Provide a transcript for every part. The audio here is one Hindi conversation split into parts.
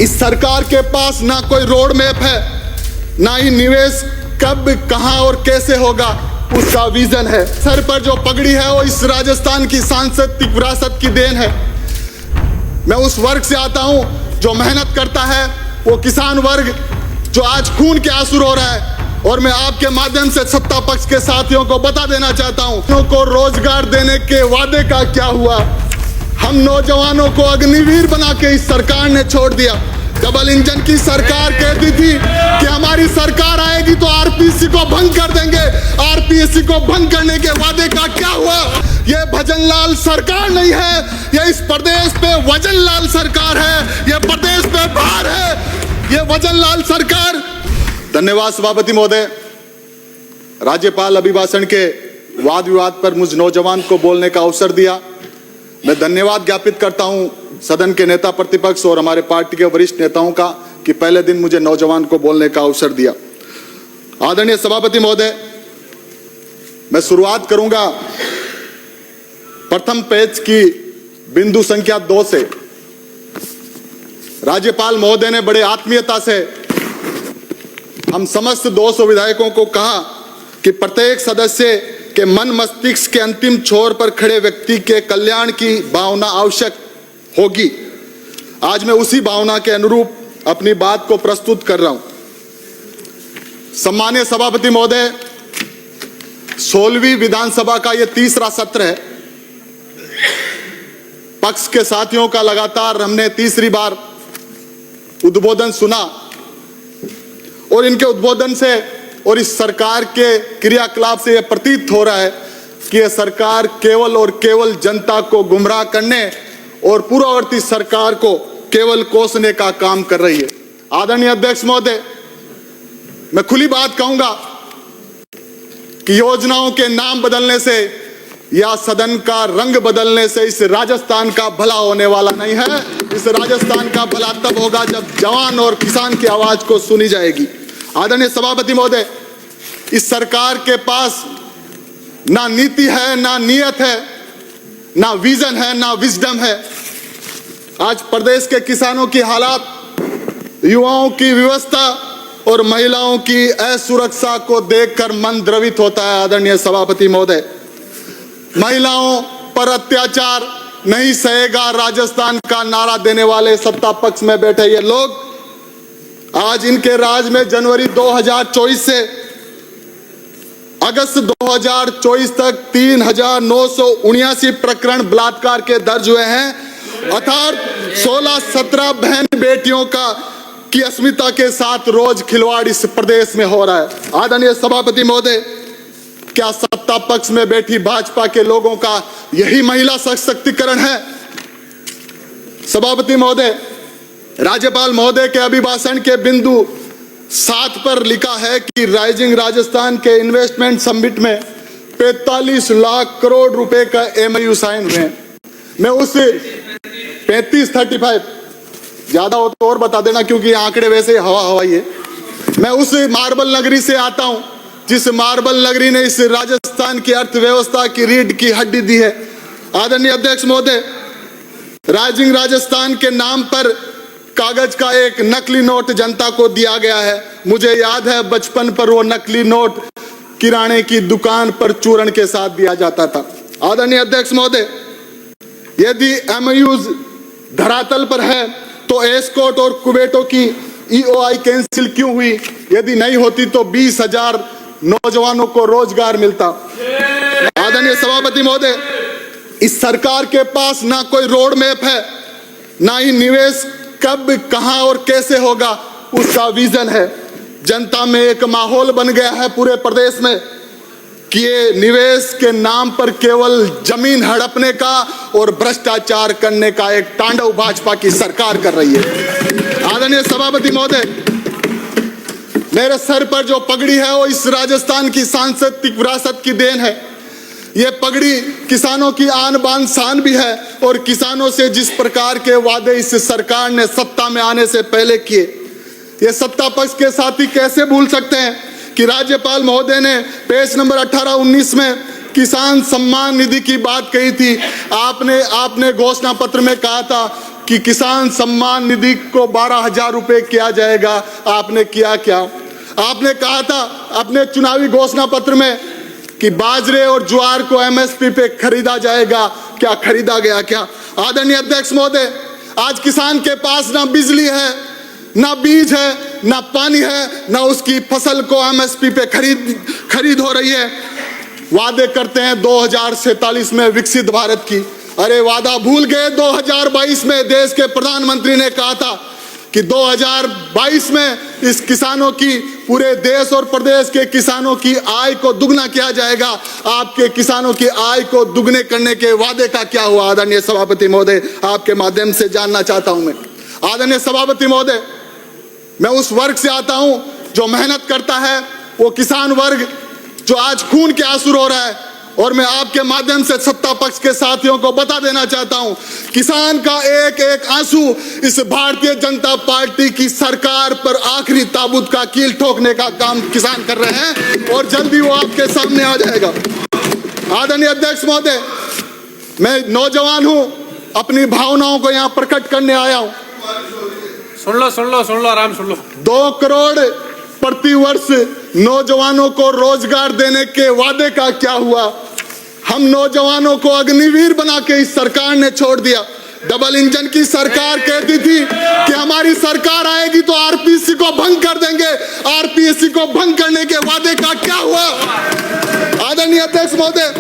इस सरकार के पास ना कोई रोड मैप है, ना ही निवेश कब, कहां और कैसे होगा उसका विजन है। सर पर जो पगड़ी है वो इस राजस्थान की सांस्कृतिक विरासत की देन है। मैं उस वर्ग से आता हूं जो मेहनत करता है, वो किसान वर्ग जो आज खून के आंसू रो रहा है। और मैं आपके माध्यम से सत्ता पक्ष के साथियों को बता देना चाहता हूं को रोजगार देने के वादे का क्या हुआ। हम नौजवानों को अग्निवीर बना के इस सरकार ने छोड़ दिया। डबल इंजन की सरकार कहती थी कि हमारी सरकार आएगी तो आरपीएससी को भंग कर देंगे। आरपीएससी को भंग करने के वादे का क्या हुआ। ये भजनलाल सरकार नहीं है, ये इस प्रदेश पे वजनलाल सरकार है, ये प्रदेश पे भार है, ये वजनलाल सरकार। धन्यवाद सभापति महोदय। राज्यपाल अभिभाषण के वाद विवाद पर मुझ नौजवान को बोलने का अवसर दिया। मैं धन्यवाद ज्ञापित करता हूं सदन के नेता प्रतिपक्ष और हमारे पार्टी के वरिष्ठ नेताओं का कि पहले दिन मुझे नौजवान को बोलने का अवसर दिया। आदरणीय सभापति महोदय, मैं शुरुआत करूंगा प्रथम पेज की बिंदु संख्या 2 से। राज्यपाल महोदय ने बड़े आत्मीयता से हम समस्त 200 विधायकों को कहा कि प्रत्येक सदस्य के मन मस्तिष्क के अंतिम छोर पर खड़े व्यक्ति के कल्याण की भावना आवश्यक होगी। आज मैं उसी भावना के अनुरूप अपनी बात को प्रस्तुत कर रहा हूं। सम्मानीय सभापति महोदय, 16वीं विधानसभा का यह तीसरा सत्र है। पक्ष के साथियों का लगातार हमने तीसरी बार उद्बोधन सुना और इनके उद्बोधन से और इस सरकार के क्रियाकलाप से यह प्रतीत हो रहा है कि यह सरकार केवल और केवल जनता को गुमराह करने और पूर्ववर्ती सरकार को केवल कोसने का काम कर रही है। आदरणीय अध्यक्ष महोदय, मैं खुली बात कहूंगा कि योजनाओं के नाम बदलने से या सदन का रंग बदलने से इस राजस्थान का भला होने वाला नहीं है। इस राजस्थान का भला तब होगा जब जवान और किसान की आवाज को सुनी जाएगी। आदरणीय सभापति महोदय, इस सरकार के पास ना नीति है, ना नियत है, ना विजन है, ना विजडम है। आज प्रदेश के किसानों की हालात, युवाओं की व्यवस्था और महिलाओं की असुरक्षा को देखकर मन द्रवित होता है। आदरणीय सभापति महोदय, महिलाओं पर अत्याचार नहीं सहेगा राजस्थान का नारा देने वाले सत्ता पक्ष में बैठे ये लोग आज इनके राज में जनवरी 2024 से अगस्त 2024 तक 3979 प्रकरण बलात्कार के दर्ज हुए हैं। अर्थात 16-17 बहन बेटियों की अस्मिता के साथ रोज खिलवाड़ इस प्रदेश में हो रहा है। आदरणीय सभापति महोदय, क्या सत्ता पक्ष में बैठी भाजपा के लोगों का यही महिला सशक्तिकरण है। सभापति महोदय, राज्यपाल महोदय के अभिभाषण के बिंदु 7 पर लिखा है कि राइजिंग राजस्थान के इन्वेस्टमेंट समिट में 45 लाख करोड़ रुपए का एमओयू साइन हुए हैं। मैं उस 35 ज्यादा हो तो और बता देना क्योंकि आंकड़े वैसे हवाई है। मैं उस मार्बल नगरी से आता हूं जिस मार्बल नगरी ने इस राजस्थान की अर्थव्यवस्था की रीढ़ की हड्डी दी है। आदरणीय अध्यक्ष महोदय, राइजिंग राजस्थान के नाम पर कागज का एक नकली नोट जनता को दिया गया है। मुझे याद है बचपन पर वो नकली नोट किराने की दुकान पर चूर्ण के साथ दिया जाता था। आदरणीय अध्यक्ष महोदय, यदि एमओयूज धरातल पर है तो एस्कॉट और कुवैतों की ईओआई कैंसिल क्यों हुई। यदि नहीं होती तो 20,000 नौजवानों को रोजगार मिलता। आदरणीय सभापति महोदय, इस सरकार के पास ना कोई रोड मैप है, ना ही निवेश कब, कहां और कैसे होगा उसका विजन है। जनता में एक माहौल बन गया है पूरे प्रदेश में कि ये निवेश के नाम पर केवल जमीन हड़पने का और भ्रष्टाचार करने का एक तांडव भाजपा की सरकार कर रही है। आदरणीय सभापति महोदय, मेरे सर पर जो पगड़ी है वो इस राजस्थान की सांस्कृतिक विरासत की देन है। ये पगड़ी किसानों की आन बान शान भी है और किसानों से जिस प्रकार के वादे इस सरकार ने सत्ता में आने से पहले किए, ये सत्ता पक्ष के साथी कैसे भूल सकते हैं कि राज्यपाल महोदय ने पेज नंबर 18-19 में किसान सम्मान निधि की बात कही थी। आपने घोषणा पत्र में कहा था कि किसान सम्मान निधि को 12,000 रुपए किया जाएगा। आपने किया क्या? आपने कहा था अपने चुनावी घोषणा पत्र में कि बाजरे और ज्वार को एमएसपी पे खरीदा जाएगा। क्या खरीदा गया? क्या? आदरणीय अध्यक्ष महोदय, आज किसान के पास ना बिजली है, ना बीज है, ना पानी है, ना उसकी फसल को एमएसपी पे खरीद हो रही है। वादे करते हैं 2047 में विकसित भारत की। अरे वादा भूल गए। 2022 में देश के प्रधानमंत्री ने कहा था कि 2022 में इस किसानों की, पूरे देश और प्रदेश के किसानों की आय को दुगना किया जाएगा। आपके किसानों की आय को दुगने करने के वादे का क्या हुआ? आदरणीय सभापति महोदय, आपके माध्यम से जानना चाहता हूं मैं। आदरणीय सभापति महोदय, मैं उस वर्ग से आता हूं जो मेहनत करता है, वो किसान वर्ग जो आज खून के आंसू रो रहा है। और मैं आपके माध्यम से सत्ता पक्ष के साथियों को बता देना चाहता हूं, किसान का एक एक आंसू इस भारतीय जनता पार्टी की सरकार पर आखिरी ताबूत का कील ठोकने का काम किसान कर रहे हैं और जल्दी वो आपके सामने आ जाएगा। आदरणीय अध्यक्ष महोदय, मैं नौजवान हूं, अपनी भावनाओं को यहां प्रकट करने आया हूं। सुन लो, आराम सुन लो। 2 करोड़ प्रति वर्ष नौजवानों को रोजगार देने के वादे का क्या हुआ? हम नौजवानों को अग्निवीर बना के इस सरकार ने छोड़ दिया। डबल इंजन की सरकार कहती थी कि हमारी सरकार आएगी तो आरपीएससी को भंग कर देंगे। आरपीएससी को भंग करने के वादे का क्या हुआ? आदरणीय अध्यक्ष महोदय,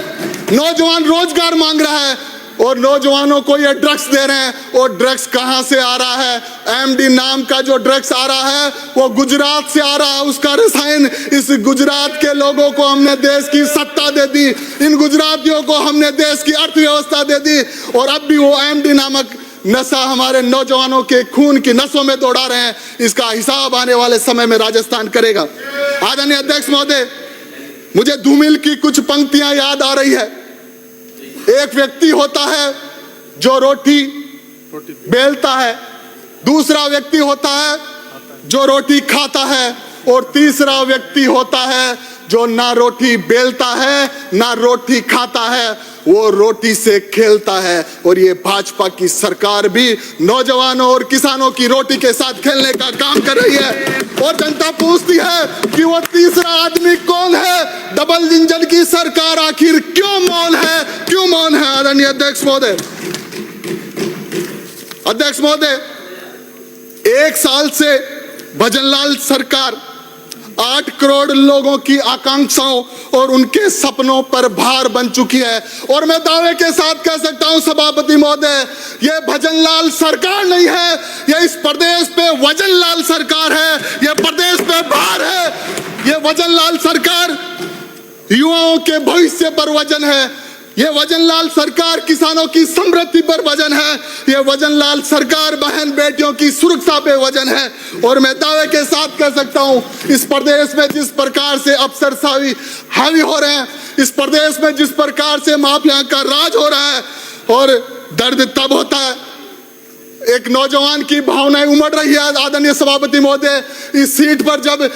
नौजवान रोजगार मांग रहा है और नौजवानों को ये ड्रग्स दे रहे हैं। और ड्रग्स कहां से आ रहा है? एमडी नाम का जो ड्रग्स आ रहा है वो गुजरात से आ रहा है। उसका रसायन, इस गुजरात के लोगों को हमने देश की सत्ता दे दी, इन गुजरातियों को हमने देश की अर्थव्यवस्था दे दी और अब भी वो एमडी नामक नशा हमारे नौजवानों के खून की नसों में दौड़ा रहे हैं। इसका हिसाब आने वाले समय में राजस्थान करेगा। आदरणीय अध्यक्ष महोदय, मुझे धूमिल की कुछ पंक्तियां याद आ रही है। एक व्यक्ति होता है जो रोटी बेलता है, दूसरा व्यक्ति होता है जो रोटी खाता है और तीसरा व्यक्ति होता है जो ना रोटी बेलता है ना रोटी खाता है, वो रोटी से खेलता है। और ये भाजपा की सरकार भी नौजवानों और किसानों की रोटी के साथ खेलने का काम कर रही है। और जनता पूछती है कि वो तीसरा आदमी कौन है? डबल इंजन की सरकार आखिर क्यों मौन है? क्यों मौन है? आदरणीय अध्यक्ष महोदय, अध्यक्ष महोदय, 1 साल से भजनलाल सरकार 8 करोड़ लोगों की आकांक्षाओं और उनके सपनों पर भार बन चुकी है। और मैं दावे के साथ कह सकता हूं सभापति महोदय, ये भजनलाल सरकार नहीं है, ये इस प्रदेश पे वजनलाल सरकार है। ये प्रदेश पे भार है। ये वजनलाल सरकार युवाओं के भविष्य पर वजन है। ये वजनलाल सरकार किसानों की समृद्धि पर वजन है। ये वजनलाल सरकार बहन बेटियों की सुरक्षा पे वजन है। और मैं दावे के साथ कह सकता हूं, इस प्रदेश में जिस प्रकार से अफसरशाही हावी हो रहे हैं, इस प्रदेश में जिस प्रकार से माफिया का राज हो रहा है, और दर्द तब होता है, एक नौजवान की भावनाएं उमड़ रही है। आदरणीय सभापति महोदय, इस सीट पर जब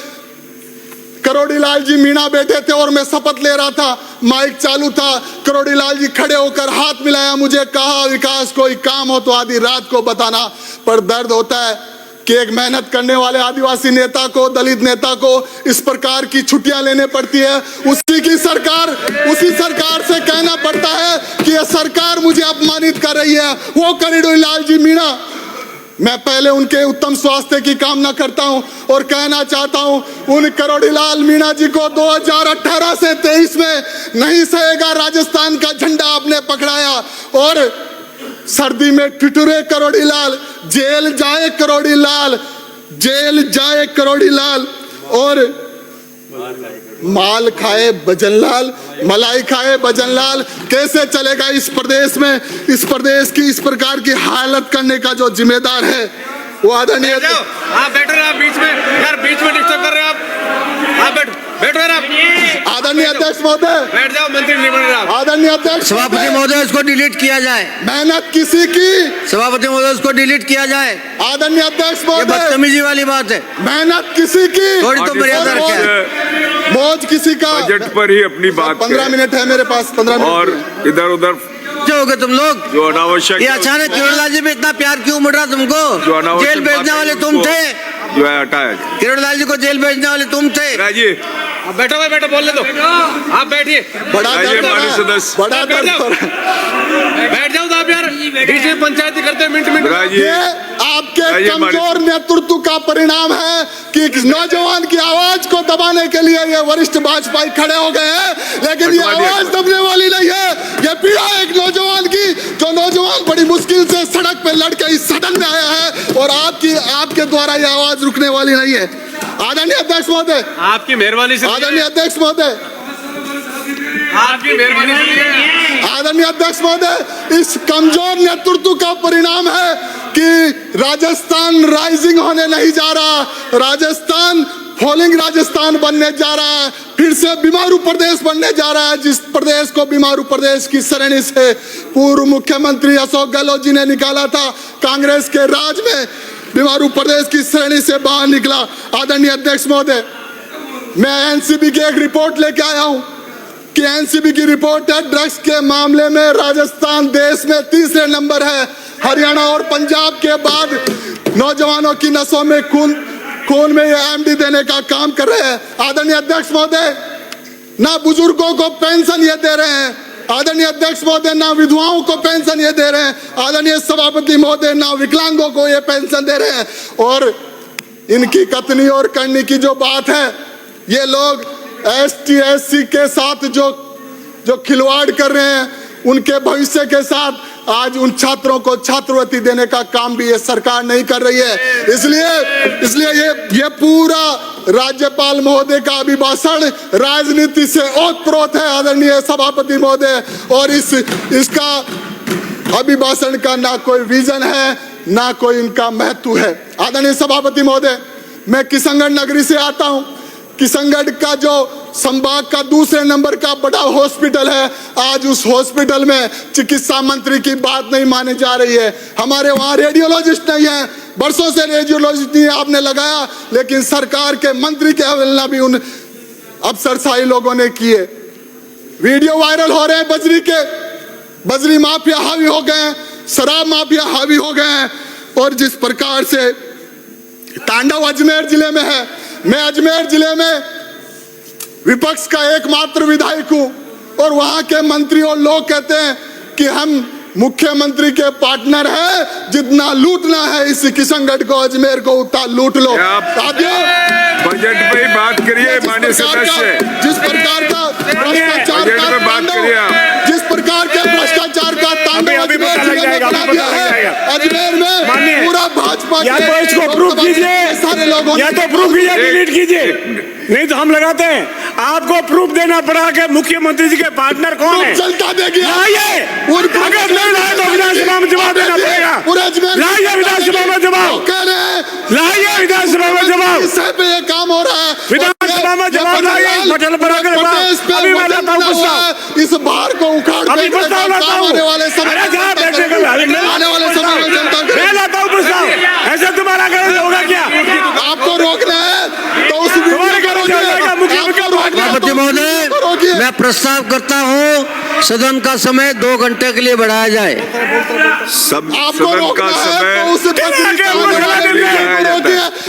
करोड़ीलाल जी मीणा बैठे थे और मैं शपथ ले रहा था, माइक चालू था, करोड़ीलाल जी खड़े होकर हाथ मिलाया, मुझे कहा विकास कोई काम हो तो आधी रात को बताना। पर दर्द होता है कि एक मेहनत करने वाले आदिवासी नेता को, दलित नेता को इस प्रकार की छुट्टियां लेने पड़ती है। उसी सरकार से कहना पड़ता है कि यह सरकार मुझे अपमानित कर रही है। वो करोड़ीलाल जी मीणा, मैं पहले उनके उत्तम स्वास्थ्य की कामना करता हूं और कहना चाहता हूं, उन करोड़ीलाल मीणा जी को 2018 से 23 में नहीं सहेगा राजस्थान का झंडा आपने पकड़ाया। और सर्दी में ठिठुरे करोड़ीलाल, जेल जाए करोड़ीलाल, जेल जाए करोड़ीलाल, और माल खाए भजनलाल, मलाई खाए भजनलाल। कैसे चलेगा इस प्रदेश में? इस प्रदेश की इस प्रकार की हालत करने का जो जिम्मेदार है वो आदरणीय, आप बैठो ना बीच में, यार बीच में डिस्टर्ब कर रहे हो आप बैठो यार आप। आदरणीय अध्यक्ष महोदय बैठ जाओ, मंत्री नहीं बन रहे आप। आदरणीय अध्यक्ष सभापति महोदय, इसको डिलीट किया जाए। मेहनत किसी की, सभापति महोदय, इसको डिलीट किया जाए। आदरणीय अध्यक्ष महोदय, बदतमीजी वाली बात है। मेहनत किसी की, थोड़ी तो मर्यादा रखें। मौज किसी का। बजट पर ही अपनी बात 15 मिनट है मेरे पास, 15 मिनट। और इधर उधर बच्चे हो गए तुम लोग। जो अनावश्यक ये अचानक किरोड़लाल जी में इतना प्यार क्यों उमड़ रहा जो तुमको? अनावश्यक जेल भेजने बातें वाले हैं, तुम उसको थे। जो है हटाया जाए। किरोड़लाल जी को जेल भेजने वाले तुम थे। राजी आप बैठो भाई, बैठो, बोलने दो। आप बैठिए, बड़ा आइए, दर्द हो माननीय रहा है, सदस्य। बड़ा दर्द हो रहा है। बैठ जाओ तो आप यार, बीच में पंचायती करते हैं मिनट। राजी ये आपके आइए, कमजोर नेतृत्व का परिणाम है कि एक नौजवान की आवाज को दबाने के लिए ये वरिष्ठ भाजपाई खड़े हो गए हैं, लेकिन ये हटवा दिया। आवाज दबने वाली नहीं है। ये पीड़ा एक नौजवान की, जो नौजवान बड़ी मुश्किल से सड़क पे लड़के इस सदन में आया है, और आपके द्वारा ये आवाज रुकने वाली नहीं है। आदरणीय अध्यक्ष महोदय, आपकी मेहरबानी से, आदरणीय अध्यक्ष महोदय, आपकी मेहरबानी से। आदरणीय अध्यक्ष महोदय, इस कमजोर नेतृत्व का परिणाम है कि राजस्थान राइजिंग होने नहीं जा रहा, राजस्थान फॉलिंग राजस्थान बनने जा रहा है, फिर से बीमारू प्रदेश बनने जा रहा है, जिस प्रदेश को बीमारू प्रदेश की श्रेणी से पूर्व मुख्यमंत्री अशोक गहलोत जी ने निकाला था। कांग्रेस के राज में बीमारू प्रदेश की श्रेणी से बाहर निकला। आदरणीय अध्यक्ष महोदय, मैं एनसीबी की एक रिपोर्ट लेके आया हूं कि एनसीबी की रिपोर्ट है, ड्रग्स के मामले में राजस्थान देश में तीसरे नंबर है। हरियाणा और पंजाब के बाद नौजवानों की नसों में खून में ये एमडी देने का काम कर रहे हैं। आदरणीय अध्यक्ष महोदय, ना बुजुर्गों को पेंशन ये दे रहे हैं। आदरणीय अध्यक्ष महोदय, ना विधवाओं को पेंशन ये दे रहे हैं। आदरणीय सभापति महोदय, ना विकलांगों को ये पेंशन दे रहे हैं। और इनकी कथनी और करनी की जो बात है, ये लोग एसटी एससी के साथ जो खिलवाड़ कर रहे हैं, उनके भविष्य के साथ आज उन छात्रों को छात्रवृत्ति देने का काम भी ये सरकार नहीं कर रही है। इसलिए ये पूरा राज्यपाल महोदय का अभिभाषण राजनीति से ओतप्रोत है। आदरणीय सभापति महोदय, और इसका अभिभाषण का ना कोई विजन है, ना कोई इनका महत्व है। आदरणीय सभापति महोदय, मैं किशनगढ़ नगरी से आता हूं। किशनगढ़ का जो संभाग का दूसरे नंबर का बड़ा हॉस्पिटल है, आज उस हॉस्पिटल में चिकित्सा मंत्री की बात नहीं मानी जा रही है। हमारे वहाँ रेडियोलॉजिस्ट नहीं है, बरसों से रेडियोलॉजिस्ट नहीं आपने लगाया, लेकिन सरकार के मंत्री के अवहेलना भी उन अफसरशाही लोगों ने की है। वीडियो वायरल हो रहे हैं बजरी माफिया हावी हो गए हैं, शराब माफिया हावी हो गए हैं, और जिस प्रकार से तांडव अजमेर जिले में है। मैं अजमेर जिले में विपक्ष का एकमात्र विधायक हूं, और वहां के मंत्री और लोग कहते हैं कि हम मुख्यमंत्री के पार्टनर हैं, जितना लूटना है इस किशनगढ़ को, अजमेर को, उतना लूट लो। बजट पे ही बात करिए माननीय सदस्य। जिस प्रकार का भ्रष्टाचार बजट पे बात करिए आप। जिस प्रकार के भ्रष्टाचार का तांडव अजमेर जिले में बना दिया है, अजमेर में पूरा भाजपा या तो इसको प्रूफ कीजिए, सारे लोगों या तो प्रूफ कीजिए, डिलीट कीजिए, नहीं तो हम लगाते हैं। आपको प्रूफ देना पड़ा कि मुख्यमंत्री जी के पार्टनर कौन है। चलता देखिए, अगर नहीं लाए तो विधानसभा में जवाब देना पड़ेगा। लाइए विधानसभा में जवाब, लाइए विधानसभा में जवाब, पे ये काम हो रहा है। विधानसभा में जवाब लाइए। बटन पर अगर अभी मैं लाता हूँ प्रस्ताव, इस बार को उखाड़ अभी प्रस्ताव लाता हूँ। आने वाले समय अरे साहब बैठने का आने वाले समय में जनता मैं लाता हूँ प्रस्ताव। ऐसे तुम्हारा गलत होगा क्या? आपको रोकना है तो उस सभापति महोदय, मैं प्रस्ताव करता हूं सदन का समय 2 घंटे के लिए बढ़ाया जाए। सब आपको सदन का रोकना है समय तो उसे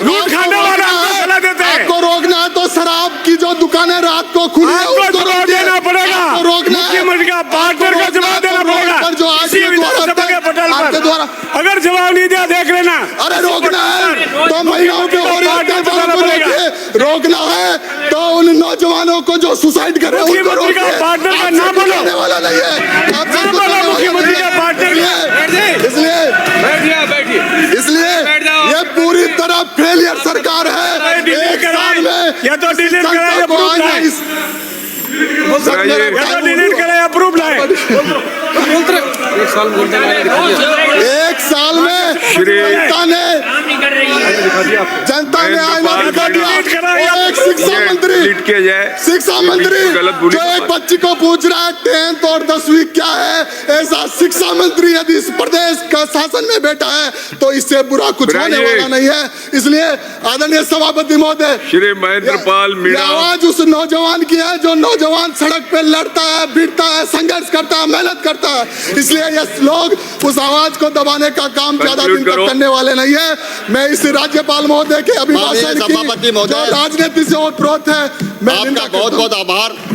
लूट खाने वाला सलाह देते हैं। आपको रोकना है तो शराब की जो दुकानें रात को खुली है, आपको उसको जवाब रोकिए। देना पड़ेगा। आपको रोकना है। मुख्यमंत्री का पार्टनर का जवाब देना पड़ेगा। पर जो आज इसी के विधानसभा के पटल आपके पर द्वारा अगर जवाब नहीं दिया देख लेना। अरे रोकना है तो महिलाओं पे हो रहे अत्याचार को रोकिए, रोकना है तो उन नौजवानों को जो सुसाइड कर रहे हैं उनको मुख्यमंत्री का रोकिए। पार्टनर का आपसे नाम बोलो। कुछ होने वाला नहीं है। आपसे नाम कुछ बोलो होने वाला मुख्यमंत्री नहीं का है। पार्टनर। इसलिए ये पूरी तरह फेलियर सरकार है। एक साल में या तो डिलीट कराए या प्रूफ लाए, या तो डिलीट कराए या प्रूफ लाए। एक साल में जनता ने आईना दिखा दिया। और एक शिक्षा मंत्री ट्रीट किया जाए। शिक्षा ये मंत्री बिल्कुल गलत बुरी जो एक बात। बच्ची को पूछ रहा है 10th और 10वीं क्या है, ऐसा शिक्षा मंत्री यदि इस प्रदेश का शासन में बैठा है तो इससे बुरा कुछ होने बिराजे। वाला नहीं है। इसलिए आदरणीय सभापति महोदय, श्री महेंद्र पाल ये मीणा, आवाज उस नौजवान की है जो नौजवान सड़क पे लड़ता है, बीटता है, संघर्ष करता है, मेहनत करता है। इसलिए ये लोग उस आवाज को दबाने का काम ज्यादा दिन तक करने वाले नहीं है। मैं इस राज्यपाल महोदय के अभिभाषण की सभापति जो महोदय, राजनीति से ओतप्रोत है, मैं निंदा आपका करता बहुत हूं। बहुत आभार।